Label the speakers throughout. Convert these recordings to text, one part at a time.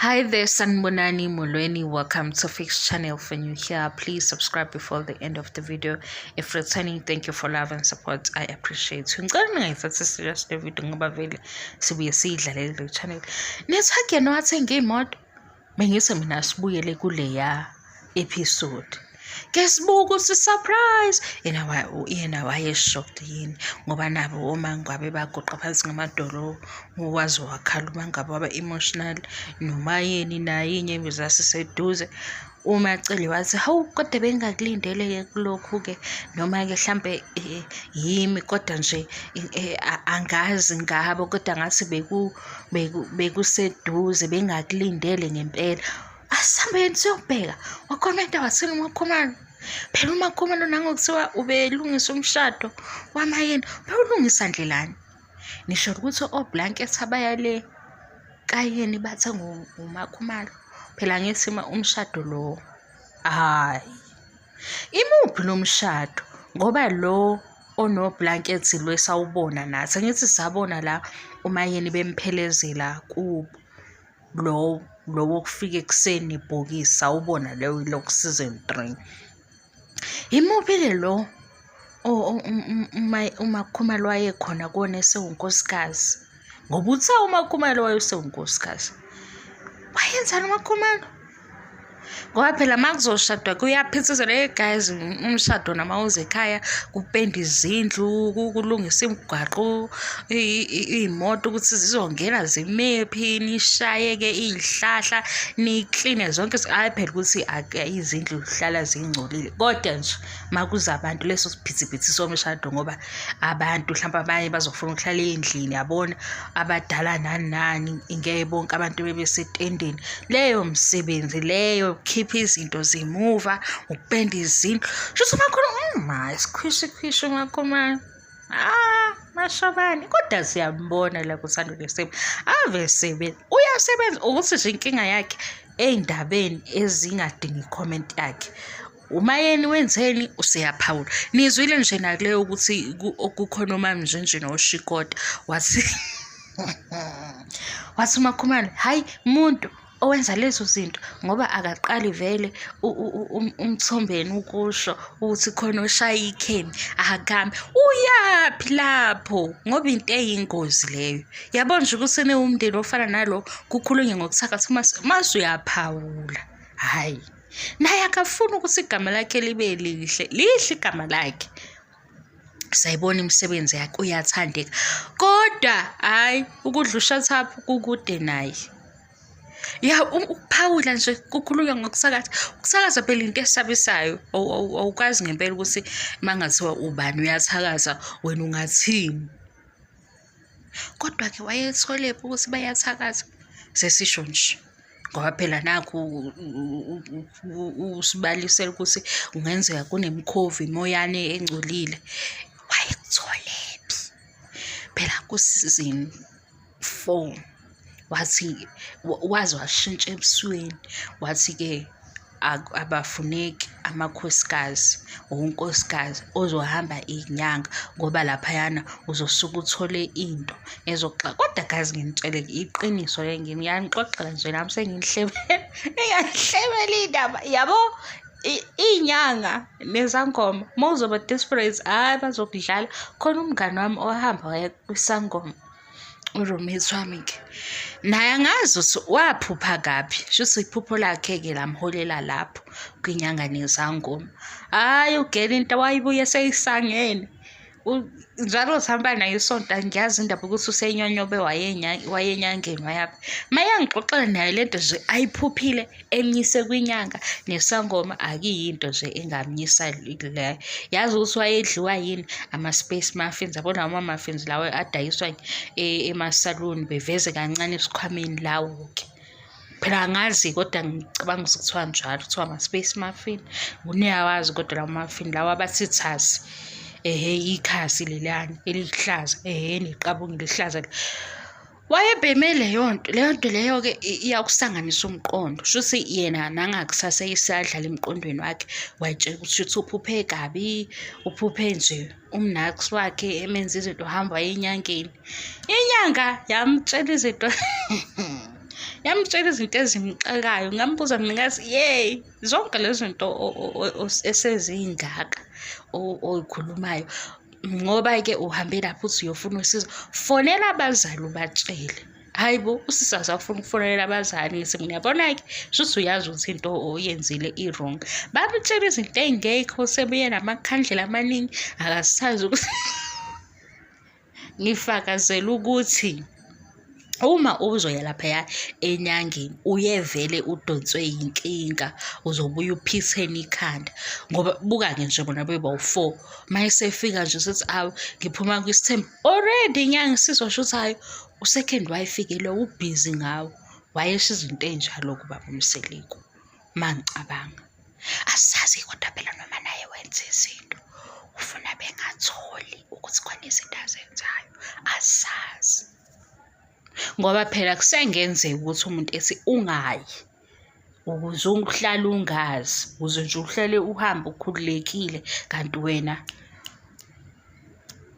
Speaker 1: Hi there, Sanbonani Molweni. Welcome to Fix channel. For new here, please subscribe before the end of the video. If returning, thank you for love and support. I appreciate you. Ngicela serious video ngoba vele sibuye sidlale le channel. Nethake nowathenge imoto. Bengise mina sibuyele kuleya episode. Ngesibuka ukuthi surprise yena wayeshocked yini ngoba nabo uma ngabe bagoqa phansi ngamadolo wazi wakhala uma ngabe waba emotional noma yini naye inyembezi asiseduze uma acele wathi hawu kodwa bengakulindele kulokhu ke noma ke mhlambe yimi kodwa nje angazi ngabo kodwa ngathi bekuseduze bengakulindele ngempela. Asambeni siyobheka wakhomenta wathini uMakhumalo phela uMakhumalo nangokuthiwa ubelungisa umshado wamayeni bewulungisa ndlelani nisho ukuthi oBlanket abayale kayeni bathe nguMakhumalo phela ngithi umshado lo hayi imuphi lo mshado ngoba lo onoBlanket lo esawubona nathi ngithi sabona la umayeni bemphelezela kubo lo wokufika ekuseni ibhokisi sawubona leyo loku season 3 imuphi le lo uMakhumalo wayekhona kona esewunkosikazi ngoba uthe uMakhumalo wayesewunkosikazi wayenzani uMakhumalo ngoba phela makuzoshadwa kuyaphithizela guys umshado namawuze ekhaya kupenda izindlu kulungisa imigwaqo imoto ukuthi zizongena zimephi nishayeke izihlahla nikline zonke hayi phela ukuthi izindlu zihlala zingcolile kodwa nje makuza abantu leso siphithiphithi somshado ngoba abantu mhlawumbe abanye bazofuna ukuhlala endlini yabona abadala nani ingeke bonke abantu bebesetendeni leyo msebenzi leyo keep izinto zimuva ukupenda izindlu shothi uMakhumalo isikhwishi uMakhumalo mashobani kodwa siyambona la kusando lesebe ave sebenza uyasebenza ukuthi nje inkinga yakhe endabeni ezingadingi comment yakhe umayeni wenzeni useyaphawula nizwile nje nakuleyo ukuthi kukhona uMamNjenje noShikota wathi uMakhumalo hayi umuntu owenza lezo zinto ngoba akaqali vele umthombeni ukusho ukuthi khona oshaya ikheni akami uyapi lapho ngoba into eyingozi leyo yabona nje ukuthi umndeni ofana nalo kukhulunywa ngokuthakatha mase uyaphawula hayi naye akafuna ukuthi igama lakhe libe lihle igama lakhe sayibona imisebenzi yakhe uyathandeka kodwa hayi ukudlusha thaphu kukude naye ukuphawula nje kukhulunywa ngokusakaza phela into esabisayo awukwazi ngempela ukuthi mangathiwa ubani uyathakaza wena ungathini kodwa ke wayethole ukuthi bayathakaza sesisho nje ngoba phela nakho usibalisela ukuthi ungenzeka kunemkhovi imoyane engcolile wayekutholephi phela ku season 4 wathi wazi washintsha ebusweni wathi ke abafuneki amakhosikazi unkosikazi ozohamba inyanga ngoba laphayana uzosuka uthole into ezoxoxa kodwa gazi nginitshele iqiniso ngiyanixoxela nje nami sengihlebela indaba yabo inyanga nezangoma mawuzoba desperate hayi bazokudlala khona umngane wami ohamba waya kwisangoma uRomeo wami ke naye angazi ukuthi waphupha kaphi shothi iphupho lakhe ke lamholela lapho kwinyanga nezangoma hayi ugela into wayibuye seyisangene njalo sihamba naye isonto ngiyazi indaba ukuthi usenyonyobe wayenyangeni wayaphi mayangixoxela naye lento nje ayiphuphile emnyise kwinyanga nesangoma akuyinto nje engamnyisa le yazi ukuthi wayedliwa yini ama-space muffins abona ama-muffins lawo adayiswa emasaluni beveze kancane esikhwameni lawo ke phela angazi kodwa ngicabanga ukuthi kuthiwa njalo kuthiwa ama-space muffin uneyawazi kodwa lawo muffin lawo abasithasi ikhasi lelani elihlaza neqabungi lihlaza wayebheme leyo nto leyo ke iyakusanganisa umqondo shothi yena nangakusase isadlala emqondweni wakhe wayitshela ukuthi uphuphe kabi uphuphe nje umnax wakhe emenza izinto hamba enyangeni inyanga yamtshela izinto ngamtshela izinto ezimxakayo, ngambuza mnikazi, yey, zonke lezi zinto esezingaka oyikhulumayo, ngoba-ke uhambe lapho uthi uyofuna usizo, fonela abazali ubatshele. Hayi bo, usisi afuna ukufonela abazali, ngithi ngiyabona-ke shuthi uyazi ukuthi into oyenzile i-wrong. Bamtshela izinto ey'ngekho, sebuye namakhandlela amaningi, akasazi ukuthi ngifakazela ukuthi uma uzoya laphaya enyangeni uyevele udonswe yinkinga, uzobuya uphitheni ikhanda, ngoba buka-ke nje bona bebawu-4, mayesefika nje usethi awu ngiphuma kwisithembu already inyanga isizwa shuthi hayi u-second wife-ke lo ubhizi ngawo. Wayesho izinto ey'njalo kubaba uMseleku. Mangicabanga asazi kodwa phela noma naye wenza izinto ufuna bengatholi ukuthi khona izinto azenzayo, asazi. Ngoba phela kusengenzeka ukuthi umuntu ethi ungayi ukuze uhlale ungazi, ukuze nje uhlale uhambe ukhululekile, kanti wena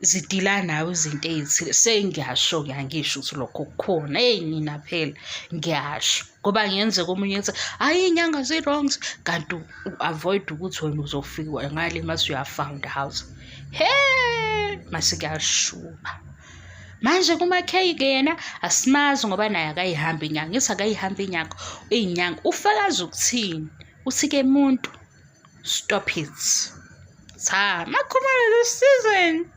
Speaker 1: zidila nawe izinto ey'thile. Sengiyasho-ke angisho ukuthi lokho kukhona, nina phela ngiyasho ngoba ngenzeka omunye ethi hhayi iy'nyanga zi-wrongs, kanti u-avoid ukuthi wena uzofika ngale mase uya-found out. Mase kuyashuba. Manje kuma-K-ke yena asimazi ngoba naye akayihambi inyanga, ngithi akayihambi iy'nyanga ufakazi ukuthini? Uthi-ke muntu stop it. Cha, Makhumalo this season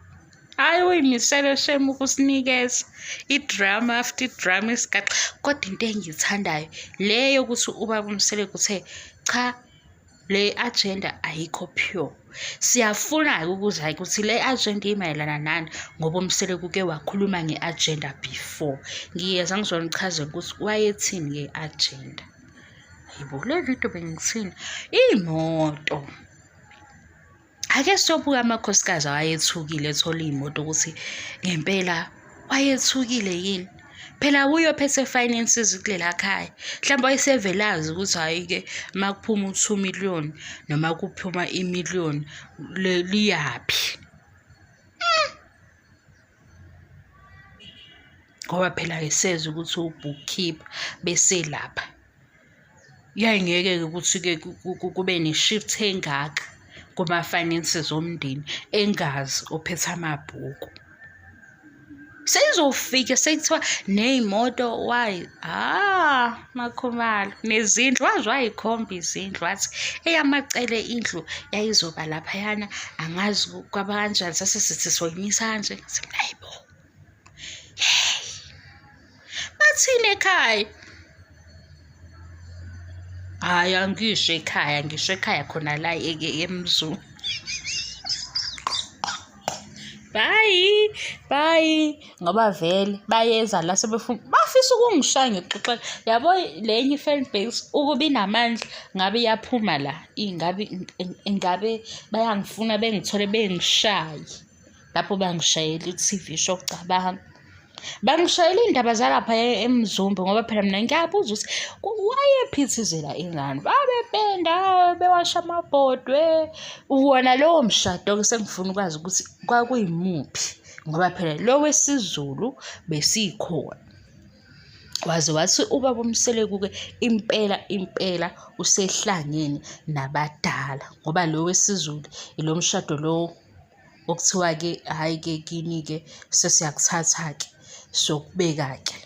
Speaker 1: hayi uyimisele shame ukusinikeza i-drama after i-drama isigaxa. Kodwa into engiyithandayo le yokuthi ubaba uMseleku uthe cha, le agenda ayikho pure. Siyafuna-ke ukuzwa ukuthi le agenda imayelana nani, ngoba uMseleku uke wakhuluma nge-agenda before. Ngiyeza ngizonichazela ukuthi wayethini nge-agenda. Hayibo, le video bengithini? Imoto. Ake siyobuka amakhosikazi awayethukile ethola iy'moto ukuthi ngempela wayethukile yini. Phela uyophethe finances kulela khaya. Mhlawumbe wayesevelazi ukuthi hhayi-ke uma kuphuma u-2 million noma kuphuma i-1 million liyaphi. Ngoba phela eseza ukuthi u-bookkeeper bese lapha. Yayingeke-ke ukuthi-ke kube ne-shift engaka kuma-finances omndeni engazi ophethe amabhuku. Seyizofika sekuthiwa ney'moto why? Makhumalo nezindlu, wazi wayikhomba izindlu wathi eyamacele indlu yayizoba laphayana, angazi kwaba kanjani, sasesithi soyimisa kanje. Ngathi hayibo, bathini ekhaya? Hhayi angisho ekhaya, ngisho ekhaya khona la emzulu. Bye ngoba vele bayeza la sebefuna bafisa ukungishaya ngixoxela. Yabo lenye i-fan base ukuba inamandla ngabe iyaphuma la, ingabe bayangifuna bengithole bengishaye lapho bangishayela i-TV show cabanga. Bangishayela iy'ndaba zalapha emzumbe ngoba phela mina ngiyabuza ukuthi wayephithizela ingane. Babependa bewasha amabhodwe. Wona lowo mshado-ke sengifuna ukwazi ukuthi kwakuyimuphi ngoba phela lo wesiZulu besikhona. Waze wathi ubaba uMseleku-ke impela usehlangene nabadala ngoba lo wesiZulu ilo mshado lo okuthiwa-ke hhayi-ke kini-ke sesiyakuthatha-ke sokubeka-ke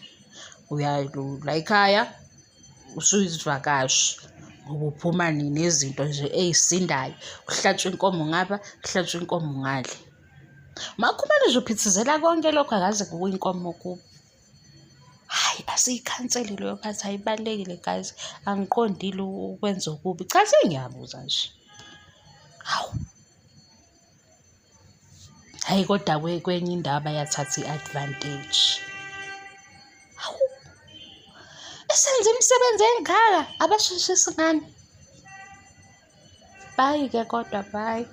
Speaker 1: uyalula ekhaya usuyizivakashi ngoba uphuma nezinto nje ey'sindayo, kuhlatshwe inkomo ngapha, kuhlatshwe inkomo ngale. Makhumalo nje uphithizela konke lokho akaze kuyinkomo kubo. Hayi asiyikhanseli leyo phathi, ayibalulekile guys, angiqondile ukwenza okubi, cha sengiyabuza nje. Hawu hayi kodwa kwenye indaba yathatha i-advantage. Hawu esenze imisebenzi engaka abasheshisi ngani. Bye-ke kodwa bye.